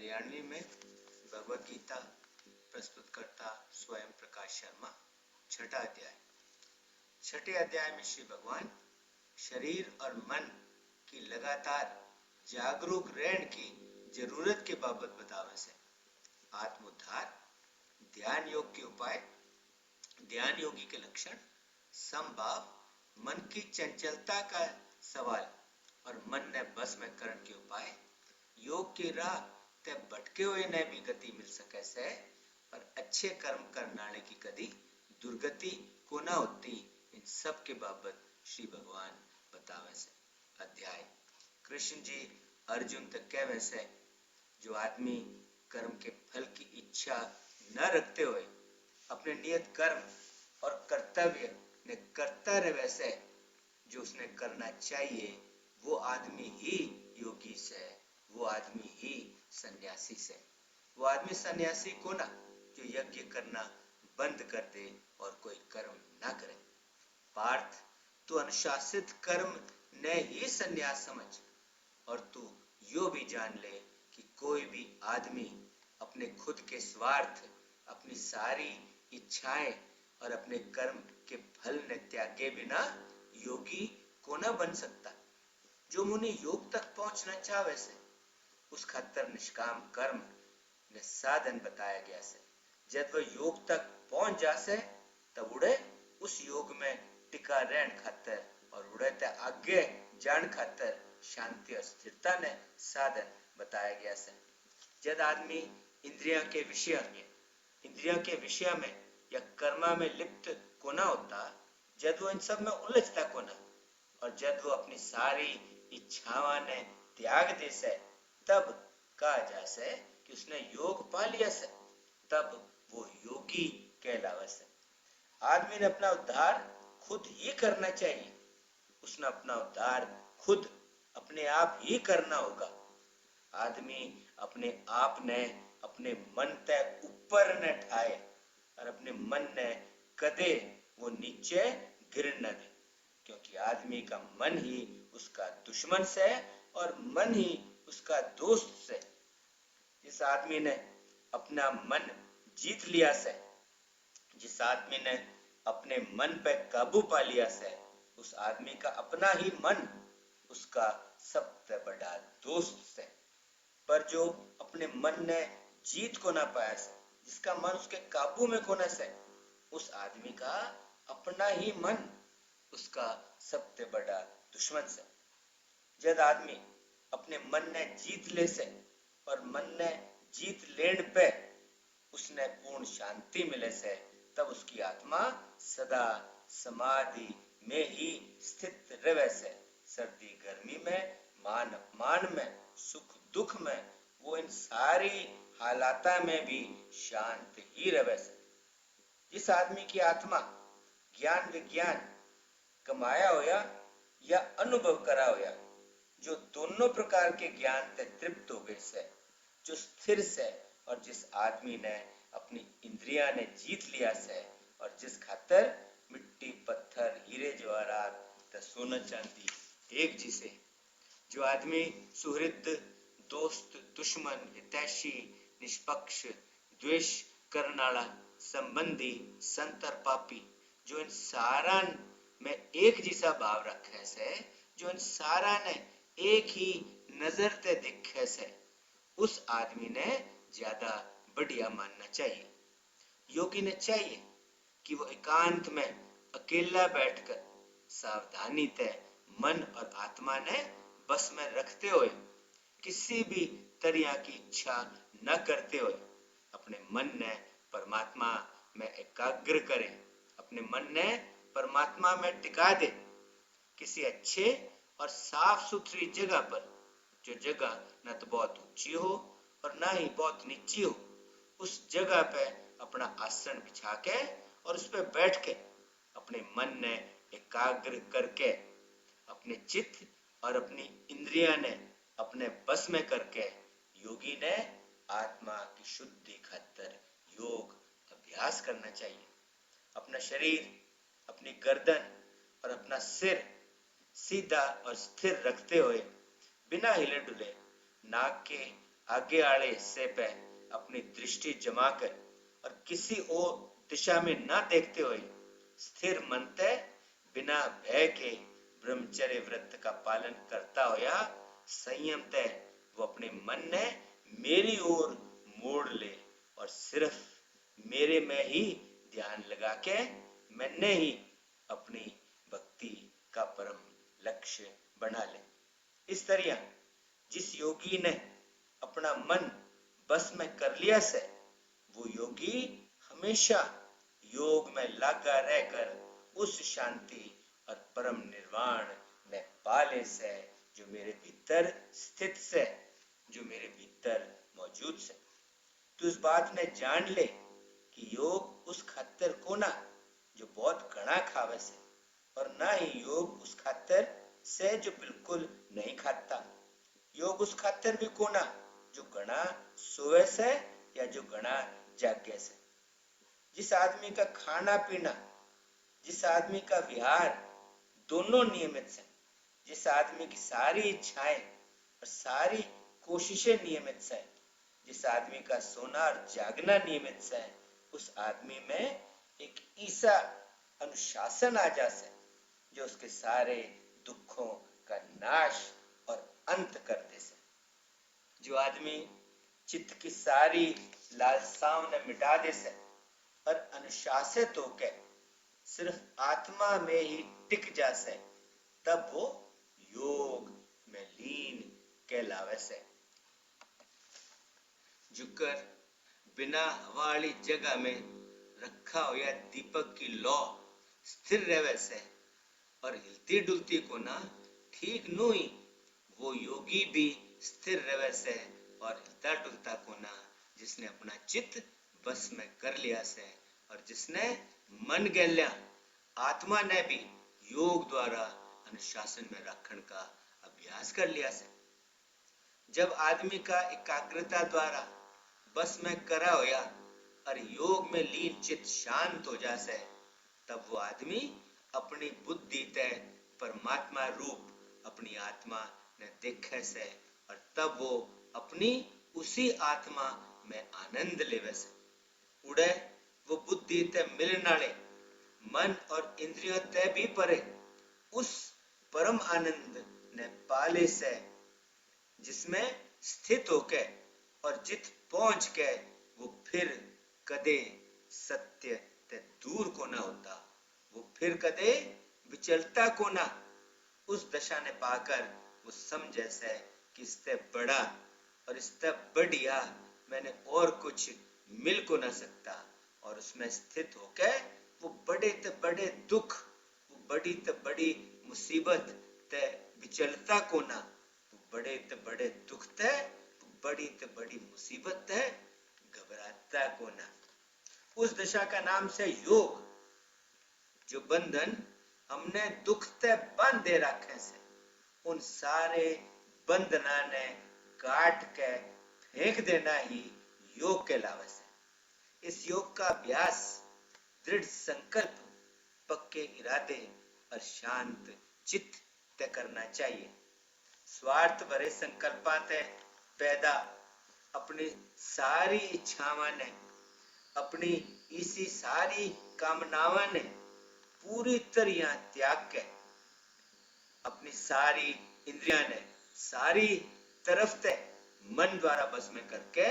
हरियाणवी में भगवत गीता प्रस्तुत करता स्वयं प्रकाश शर्मा। छठा अध्याय। छठे अध्याय में श्री भगवान शरीर और मन की लगातार जागरूक रहने की जरूरत के बाबत बतावे से आत्मोद्धार, ध्यान योग के उपाय, ध्यान योगी के लक्षण, समभाव, मन की चंचलता का सवाल और मन ने बस में करण के उपाय, योग की राह ते भटके हुए ने भी गति मिल सके से और अच्छे कर्म करने की कदी दुर्गति को ना होती, इन सब के बाबत श्री भगवान बतावे से। अध्याय। कृष्ण जी अर्जुन तक कहवे से जो आदमी कर्म के फल की इच्छा न रखते हुए अपने नियत कर्म और कर्तव्य ने करता रहे से जो उसने करना चाहिए, वो आदमी ही योगी से, वो आदमी ही सन्यासी से। वो आदमी सन्यासी को ना जो यज्ञ करना बंद कर दे और कोई कर्म ना करे। पार्थ, तू अनुशासित कर्म ने ही सन्यास समझ और तू यो भी जान ले कि कोई भी आदमी अपने खुद के स्वार्थ, अपनी सारी इच्छाएं और अपने कर्म के फल ने त्यागे बिना योगी को ना बन सकता। जो मुनि योग तक पहुंचना चाहे से उस खातर निष्काम कर्म ने साधन बताया गया से। जब वह योग तक पहुंच जासे तब उड़े उस योग में टिका रहन खातर और उड़े ते आगे जान खातर शांति और स्थिरता ने साधन बताया गया से। जब आदमी इंद्रियों के विषय में या कर्मा में लिप्त को ना होता, जब वो इन सब में उलझता को ना और जब वो अपनी सारी इच्छावां ने त्याग दे से तब कहा जा से कि उसने योग पा लिया से, तब वो योगी कहलावे से। आदमी ने अपना उद्धार खुद ही करना चाहिए, उसने अपना उद्धार खुद अपने आप ही करना होगा। आदमी अपने आप ने अपने मन ते ऊपर न ठाए और अपने मन ने कदे वो नीचे गिर न दे, क्योंकि आदमी का मन ही उसका दुश्मन से और मन ही उसका दोस्त से। जिस आदमी ने अपना मन जीत लिया से, जिस आदमी ने अपने मन पे काबू पा लिया से, उस आदमी का अपना ही मन उसका सबसे बड़ा दोस्त से। पर जो अपने मन ने जीत को ना पाया से, जिसका मन उसके काबू में को ना से, उस आदमी का अपना ही मन उसका सबसे बड़ा दुश्मन से। जब आदमी अपने मन ने जीत ले से और मन ने जीत लेने पे उसने पूर्ण शांति मिले से, तब उसकी आत्मा सदा समाधि में ही स्थित रहे से। सर्दी गर्मी में, मान अपमान में, सुख दुख में, वो इन सारी हालाता में भी शांत ही रहे से। जिस आदमी की आत्मा ज्ञान विज्ञान कमाया होया या अनुभव करा होया, जो दोनों प्रकार के ज्ञान से तृप्त हो गए से, जो स्थिर से और जिस आदमी ने अपनी इंद्रिया ने जीत लिया से और जिस खातर मिट्टी पत्थर हीरे जवाहरात सोना चांदी एक जिसे, जो आदमी सुहृद दोस्त दुश्मन हितैषी निष्पक्ष द्वेष करनाला संबंधी संत और पापी, जो इन सारा में एक जैसा भाव रखे से, जो इन सारा ने एक ही नजर ते देखे से, उस आदमी ने ज्यादा बढ़िया मानना चाहिए। योगी ने चाहिए कि वो एकांत में अकेला बैठकर सावधानी ते मन और आत्मा ने बस में रखते हुए किसी भी तरह की इच्छा न करते हुए अपने मन ने परमात्मा में एकाग्र करे, अपने मन ने परमात्मा में टिका दे। किसी अच्छे और साफ सुथरी जगह पर, जो जगह न तो बहुत ऊंची हो और ना ही बहुत नीची हो, उस जगह पे अपना आसन बिछा के और उस पे बैठ के अपने मन ने एकाग्र करके अपने चित्त और अपनी इंद्रियां ने अपने बस में करके योगी ने आत्मा की शुद्धि खातर योग अभ्यास करना चाहिए। अपना शरीर, अपनी गर्दन और अपना सिर सीधा और स्थिर रखते हुए बिना हिले डुले नाक के आगे आड़े हिस्से पे अपनी दृष्टि जमाकर और किसी और दिशा में न देखते हुए स्थिर मन से बिना भय के ब्रह्मचर्य व्रत का पालन करता हुआ संयम तय वो अपने मन ने मेरी ओर मोड़ ले और सिर्फ मेरे में ही ध्यान लगा के मैंने ही अपनी भक्ति का परम लक्ष्य बना ले। इस तरह जिस योगी ने अपना मन बस में कर लिया से वो योगी हमेशा योग में लगा रहकर उस शांति और परम निर्वाण में पाले से जो मेरे भीतर स्थित से, जो मेरे भीतर मौजूद से। तो इस बात ने जान ले कि योग उस खातिर को ना जो बहुत घना खावे से, और ना ही योग उस खातिर से जो बिल्कुल नहीं खाता। योग उस खातिर भी को ना जो घना सोए से या जो घना जागे से। जिस आदमी का खाना पीना, जिस आदमी का विहार दोनों नियमित है, जिस आदमी की सारी इच्छाएं और सारी कोशिशें नियमित है, जिस आदमी का सोना और जागना नियमित है, उस आदमी में एक ऐसा अनुशासन आ जाए जो उसके सारे दुखों का नाश और अंत कर दे से। जो आदमी चित्त की सारी लालसाओं ने मिटा दे से और अनुशासित होकर सिर्फ आत्मा में ही टिक जा से, तब वो योग में लीन कहलावे से। जुकर बिना हवा वाली जगह में रखा हुआ दीपक की लौ स्थिर रहे से और हिलती डुलती को ना ठीक नु ही वो योगी भी स्थिर रहे से और हिलता डुलता को ना जिसने अपना चित्त बस में कर लिया से और जिसने मन गैल्या आत्मा ने भी योग द्वारा अनुशासन में रखने का अभ्यास कर लिया से। जब आदमी का एकाग्रता द्वारा बस में करा होया और योग में लीन चित्त शांत हो जासे, तब वो आदमी अपनी बुद्धि ते परमात्मा रूप अपनी आत्मा ने देखे से और तब वो अपनी उसी आत्मा में आनंद लेवे से। उड़े वो बुद्धि ते मिलने वाले मन और इंद्रियों ते भी परे उस परम आनंद ने पाले से जिसमें स्थित होके और जित पहुंच के वो फिर कदे सत्य ते दूर को ना होता, वो फिर कदे विचलता को ना। उस दशा ने पाकर वो समझे से कि इससे बड़ा और इससे बढ़िया मैंने और कुछ मिल को ना सकता, और उसमें स्थित होके वो बड़े ते बड़े दुख, वो बड़ी ते बड़ी मुसीबत ते विचलता को ना, वो बड़े ते बड़े दुख ते बड़ी ते बड़ी मुसीबत ते घबराता को ना। उस दशा का नाम से योग। जो बंधन हमने दुख ते बांधे रखे से, उन सारे बंधना ने काट के फेंक देना ही योग कहलावे से। इस योग का अभ्यास दृढ़ संकल्प, पक्के इरादे और शांत चित्त ते करना चाहिए। स्वार्थ भरे संकल्पां ते पैदा अपनी सारी इच्छावां ने, अपनी इसी सारी कामनावां ने पूरी तरह त्याग के, अपनी सारी इंद्रियां ने सारी तरफ ते मन द्वारा बस में करके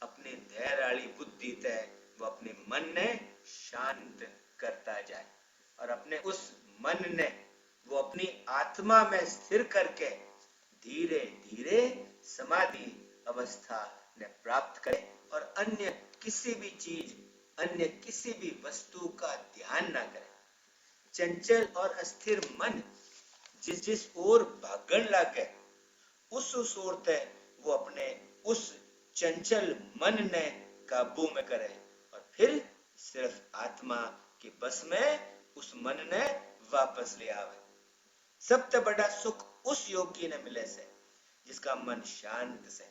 अपनी धैर्य वाली बुद्धि ते वो अपने मन ने शांत करता जाए और अपने उस मन ने वो अपनी आत्मा में स्थिर करके धीरे धीरे समाधि अवस्था ने प्राप्त करे और अन्य किसी भी चीज, अन्य किसी भी वस्तु का ध्यान ना करे। चंचल और अस्थिर मन जिस जिस ओर भागण लगे उस ओर ते वो अपने उस चंचल मन ने काबू में करे और फिर सिर्फ आत्मा के बस में उस मन ने वापस ले आवे। सबसे बड़ा सुख उस योगी ने मिले से जिसका मन शांत से,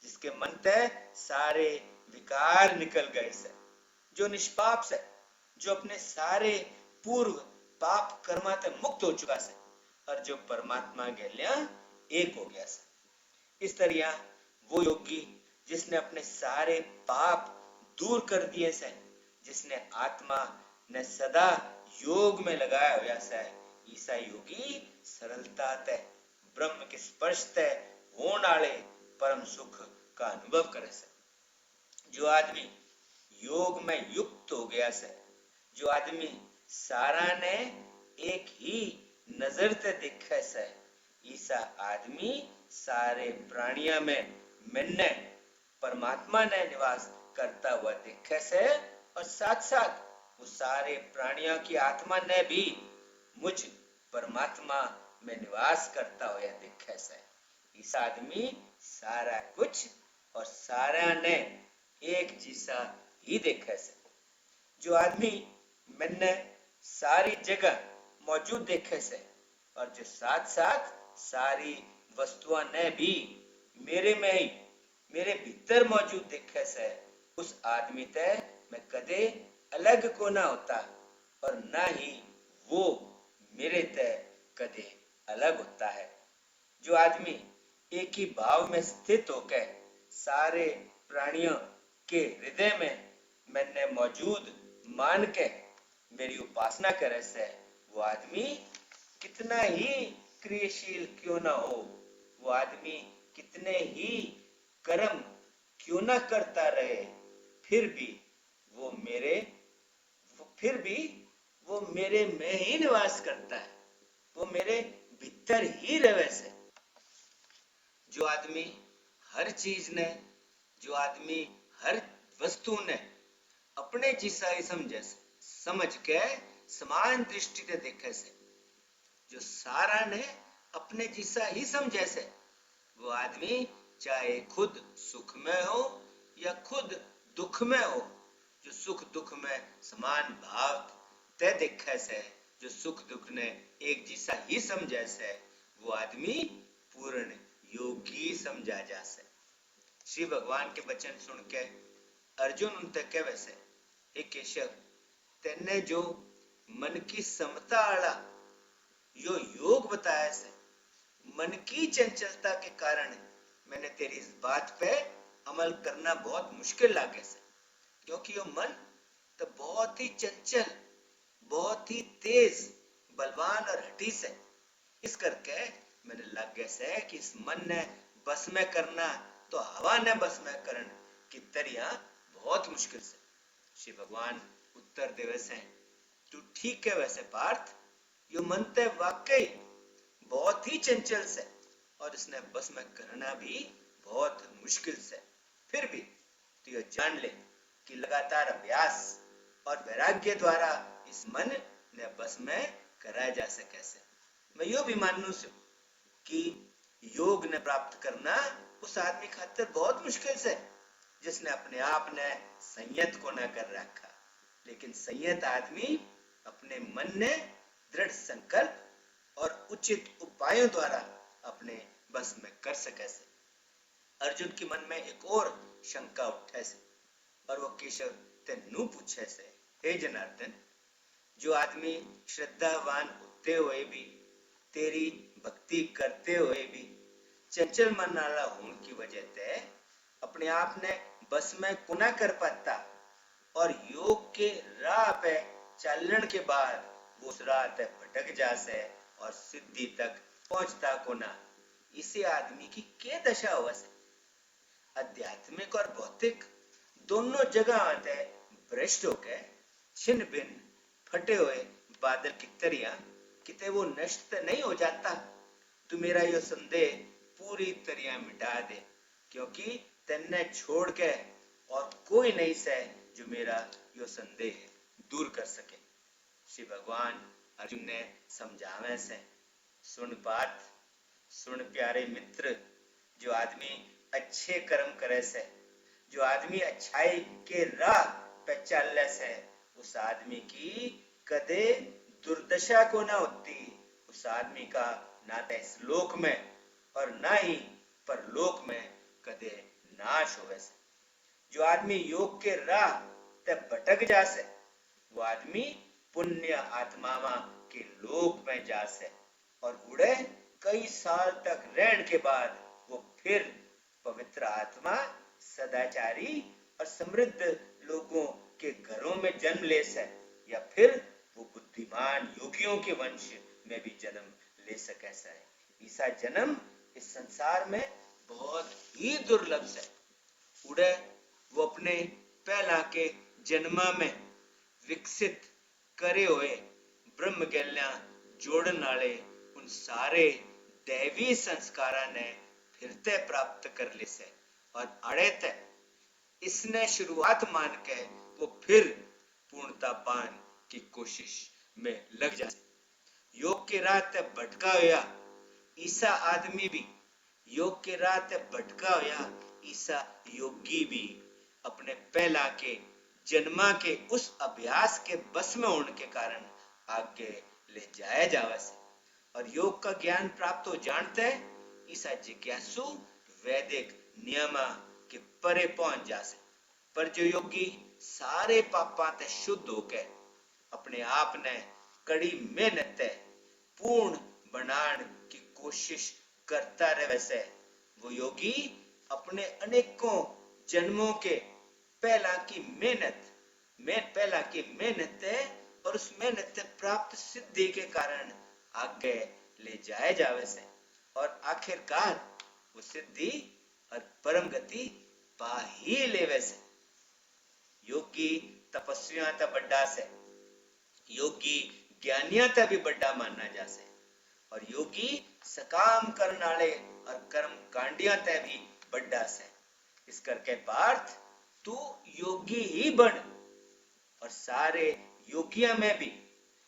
जिसके मन ते सारे विकार निकल गए से, जो निष्पाप से, जो अपने सारे पूर्व पाप कर्मा ते मुक्त हो चुका से और जो परमात्मा के लिए एक हो गया से। इस तरह वो योगी जिसने अपने सारे पाप दूर कर दिए से, जिसने आत्मा ने सदा योग में लगाया हुआ से, ईसा योगी सरलता ते ब्रह्म के स्पर्श ते होने वाले परम सुख का अनुभव करे से। जो आदमी योग में युक्त हो गया से, जो आदमी सारा ने एक ही नजर ते देखे से, ईसा आदमी सारे प्राणियों में मैंने परमात्मा ने निवास करता हुआ देखे से, और साथ साथ वो सारे प्राणियों की आत्मा ने भी मुझ परमात्मा में निवास करता हुआ देखे से। ईसा आदमी सारा कुछ और सारा ने एक जैसा ही देखे से। जो आदमी मैंने सारी जगह मौजूद देखे से, और जो साथ साथ सारी वस्तुओं ने भी मेरे में ही मेरे भीतर मौजूद देखे से, उस आदमी ते मैं कदे अलग को ना होता, और ना ही वो मेरे ते कदे अलग होता है। जो आदमी एक ही भाव में स्थित होकर सारे प्राणियों के हृदय में मैंने मौजूद मान के मेरी उपासना करे से, वो आदमी कितना ही क्रियाशील क्यों ना हो, वो आदमी कितने ही कर्म क्यों ना करता रहे, फिर भी वो मेरे में ही निवास करता है, वो मेरे भीतर ही रहे से। जो आदमी हर चीज ने, जो आदमी हर वस्तु ने अपने जैसा ही समझ के समान दृष्टि से देखे से, जो सारा ने अपने जैसा ही समझे से, वो आदमी चाहे खुद सुख में हो या खुद दुख में हो, जो सुख दुख में समान भाव ते देखे से, जो सुख दुख ने एक जैसा ही समझे से, वो आदमी पूर्ण योगी समझा जा से। श्री भगवान के वचन सुन के अर्जुन उनते कहे से, हे केशव, तेने जो मन की समता वाला यो योग बताया से, मन की चंचलता के कारण मैंने तेरी इस बात पे अमल करना बहुत मुश्किल लागे से, क्योंकि यो मन तो बहुत ही चंचल, बहुत ही तेज, बलवान और हठी से। इस करके मैंने लगे से कि इस मन ने बस में करना तो हवा ने बस में करना की तरिया बहुत मुश्किल से। श्री भगवान उत्तर देवे से, तू ठीक है वैसे पार्थ, यो मन ते वाकई बहुत ही चंचल से, और इसने बस में करना भी बहुत मुश्किल से। फिर भी तू यो जान ले कि लगातार अभ्यास और वैराग्य द्वारा इस मन ने बस में कराया जा सके से। मैं यो भी मानू से कि योग ने प्राप्त करना उस आदमी खातिर बहुत मुश्किल से जिसने अपने आप ने संयत को न कर रखा, लेकिन संयत आदमी अपने मन ने दृढ़ संकल्प और उचित उपायों द्वारा अपने बस में कर सके से। अर्जुन के मन में एक और शंका उठे से, और वो केशव तेनू पूछे से, हे जनार्दन, जो आदमी श्रद्धावान होते हुए भी, तेरी भक्ति करते हुए भी चंचल मन वाला होने की वजह से अपने आप ने बस में कुना कर पाता, और योग के राह पे चलन के बाद वो उस राह पे भटक जासे और सिद्धि तक पहुंचता कोना, इसे आदमी की क्या दशा हुआ से। आध्यात्मिक और भौतिक दोनों जगह आते भ्रष्ट होके छिन्न भिन्न फटे हुए बादल की तरिया किते वो नष्ट नहीं हो जाता। तू मेरा यो संदेह पूरी तरह मिटा दे, क्योंकि तेने छोड़ के और कोई नहीं से जो मेरा यो संदेह दूर कर सके। श्री भगवान अर्जुन ने समझावे से, सुन पार्थ, सुन प्यारे मित्र, जो आदमी अच्छे कर्म करे से, जो आदमी अच्छाई के राह पे चले से, उस आदमी की कदे दुर्दशा को ना होती। उस आदमी का ना तो इस लोक में और ना ही परलोक में कदे नाश होवे से। जो आदमी योग के राह ते भटक जासे, वो आदमी पुण्य आत्मावा के लोक में जासे, और उड़े कई साल तक रहने के बाद वो फिर पवित्र आत्मा सदाचारी और समृद्ध लोगों के घरों में जन्म ले सके, या फिर वो बुद्धिमान योगियों के वंश में भी जन्म ले सके। ईसा जन्म इस संसार में बहुत ही दुर्लभ है। उड़े वो अपने पहला के जन्मा में विकसित करे हुए ब्रह्म गैल्या जोड़न वाले उन सारे दैवी संस्कारा ने फिरते प्राप्त कर ले से, और अड़े तक इसने शुरुआत मान के वो फिर पूर्णता पान की कोशिश में लग जाए। योग के राह ते भटका हुआ ईसा आदमी भी, योग के राह ते भटका हुआ ईसा योगी भी अपने पहला के जन्मा के उस अभ्यास के बस में होने के कारण आगे ले जाया जावे से, और योग का ज्ञान प्राप्त हो जानते हैं ईसा जिज्ञासु वैदिक नियम के परे पहुंच जा से। पर जो योगी सारे पापा ते शुद्ध होके अपने आप ने कड़ी मेहनत पूर्ण बनाने की कोशिश करता रहे से, वो योगी अपने अनेकों जन्मों के पहला की मेहनत और उस मेहनत प्राप्त सिद्धि के कारण आगे ले जाए जावे से, और आखिरकार वो सिद्धि और परम गति पा ही लेवे से। योगी तपस्वियों ता बड़ा से, योगी ज्ञानियों ता भी बड़ा मानना जा से, और योगी सकाम करने वाले और कर्म कांडिया ता भी बड़ा से। इस करके पार्थ तू योगी ही बन, और सारे योगिया में भी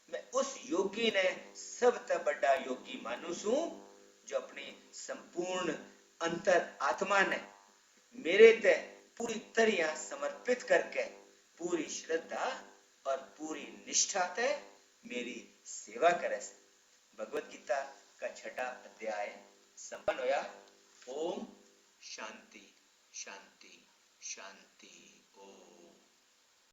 मैं उस योगी ने सबसे बड़ा योगी मानू सू जो अपनी संपूर्ण अंतर आत्मा ने मेरे ते पूरी तरह समर्पित करके पूरी श्रद्धा और पूरी निष्ठा से मेरी सेवा करे। भगवत गीता का 6वां अध्याय संपन्न होया। ओम शांति शांति शांति। ओम।